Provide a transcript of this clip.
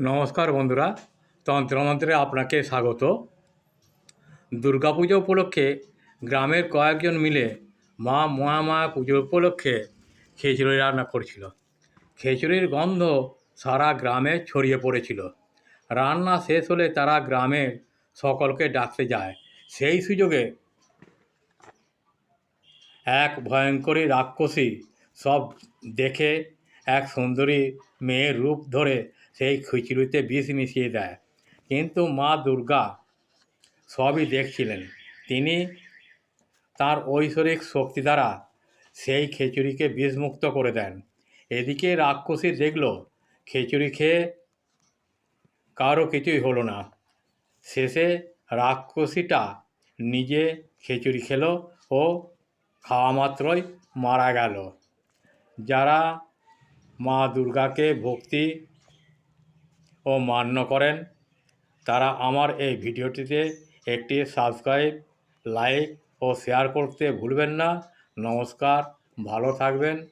নমস্কার বন্ধুরা, তন্ত্রমন্ত্রে আপনাকে স্বাগত। দুর্গাপুজো উপলক্ষে গ্রামের কয়েকজন মিলে মা মহামায়া পুজো উপলক্ষে খিচুড়ি রান্না করছিল। খিচুড়ির গন্ধ সারা গ্রামে ছড়িয়ে পড়েছিল। রান্না শেষ হলে তারা গ্রামের সকলকে ডাকতে যায়। সেই সুযোগে এক ভয়ঙ্করী রাক্ষসী সব দেখে এক সুন্দরী মেয়ের রূপ ধরে সেই খিচুড়িতে বিষ মিশিয়ে দেয়। কিন্তু মা দুর্গা সবই দেখছিলেন। তিনি তার ঐশ্বরিক শক্তি দ্বারা সেই খিচুড়িকে বিষমুক্ত করে দেন। এদিকে রাক্ষসী দেখল খিচুড়ি খেয়ে কারো কিছুই হলো না। শেষে রাক্ষসীটা নিজে খিচুড়ি খেল ও খাওয়া মাত্রই মারা গেল। যারা মা দুর্গাকে ভক্তি ও মান্য করেন তারা আমার এই ভিডিওটিতে একটি সাবস্ক্রাইব, লাইক ও শেয়ার করতে ভুলবেন না। নমস্কার, ভালো থাকবেন,